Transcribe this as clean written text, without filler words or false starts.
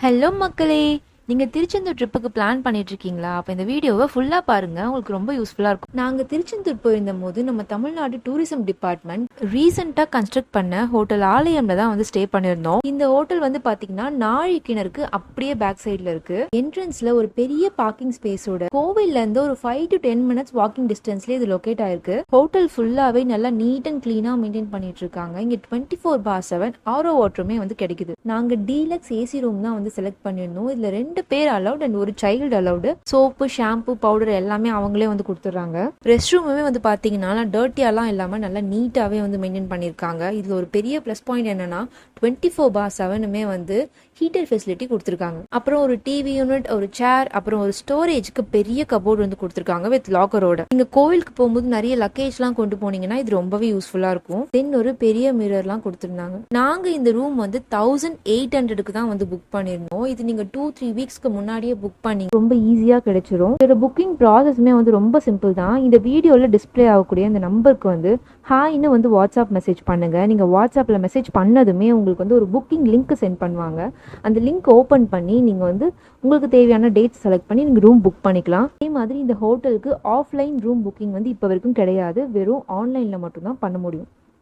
Hello மக்களே, நீங்கள் திருச்செந்தூர் ட்ரிப்புக்கு பிளான் பண்ணிட்டு இருக்கீங்களா? அப்போ இந்த வீடியோவை ஃபுல்லாக பாருங்க, உங்களுக்கு ரொம்ப யூஸ்ஃபுல்லாக இருக்கும். நாங்கள் திருச்செந்தூர் போயிருந்த போது நம்ம தமிழ்நாடு டூரிசம் டிபார்ட்மெண்ட் ரீசெண்டாக கன்ஸ்ட்ரக்ட் பண்ண ஹோட்டல் ஆலயம்ல தான் வந்து ஸ்டே பண்ணியிருந்தோம். இந்த ஹோட்டல் வந்து பார்த்தீங்கன்னா நாழி கிணறுக்கு அப்படியே பேக் சைடில் இருக்கு. என்ட்ரன்ஸ்ல ஒரு பெரிய பார்க்கிங் ஸ்பேஸோட கோவில்ல இருந்து ஒரு 5 to 10 minutes வாக்கிங் டிஸ்டன்ஸ்லேயே இது லொக்கேட் ஆயிருக்கு. ஹோட்டல் ஃபுல்லாகவே நல்லா நீட் அண்ட் கிளீனாக மெயின்டைன் பண்ணிட்டு இருக்காங்க. இங்கே 24/7 ஆரோ வாட்டருமே வந்து கிடைக்குது. நாங்கள் டீலக்ஸ் ஏசி ரூம் தான் வந்து செலக்ட் பண்ணியிருந்தோம். இதில் 2 பேர் அலவுட் அண்ட் ஒரு child allowed. Soap, shampoo, powder எல்லாமே அவங்களே வந்து கொடுத்துட்றாங்க. ரெஸ்ட் ரூமுமே வந்து பார்த்தீங்கன்னா டர்ட்டியாலாம் இல்லாமல் நல்லா நீட்டாகவே வந்து மெயின்டைன் பண்ணியிருக்காங்க. இதில் ஒரு பெரிய ப்ளஸ் பாயிண்ட் என்னன்னா 24/7 வந்து ஹீட்டர் ஃபெசிலிட்டி கொடுத்துருக்காங்க. அப்புறம் ஒரு டிவி யூனிட், ஒரு சேர், அப்புறம் ஒரு ஸ்டோரேஜ்க்கு பெரிய கபோர்டு வந்து கொடுத்துருக்காங்க வித் லாக்கரோட. நீங்க கோவிலுக்கு போகும்போது நிறைய லக்கேஜ்லாம் கொண்டு போனீங்கன்னா இது ரொம்பவே யூஸ்ஃபுல்லா இருக்கும். தென் ஒரு பெரிய மிரர்லாம் கொடுத்துருந்தாங்க. நாங்க இந்த ரூம் வந்து 1800க்கு தான் வந்து புக் பண்ணிருந்தோம். இது நீங்க 2-3 வீக்ஸ்க்கு முன்னாடியே புக் பண்ணி ரொம்ப ஈஸியா கிடைச்சிரும். இதோட புக்கிங் ப்ராசஸ்மே வந்து ரொம்ப சிம்பிள் தான். இந்த வீடியோல டிஸ்பிளே ஆகக்கூடிய இந்த நம்பருக்கு வந்து ஹாய்னு வந்து வாட்ஸ்அப் மெசேஜ் பண்ணுங்க. நீங்க வாட்ஸ்அப்ல மெசேஜ் பண்ணதுமே உங்களுக்கு வந்து ஒரு புக்கிங் லிங்க் சென்ட் பண்ணுவாங்க. அந்த லிங்க் ஓப்பன் பண்ணி நீங்க வந்து உங்களுக்கு தேவையான டேட்ஸ் செலக்ட் பண்ணி நீங்க ரூம் புக் பண்ணிக்கலாம். அதே மாதிரி இந்த ஹோட்டலுக்கு ஆஃப்லைன் ரூம் புக்கிங் வந்து இப்போ வரைக்கும் கிடையாது. வெறும் ஆன்லைன்ல மட்டும் தான் பண்ண முடியும்.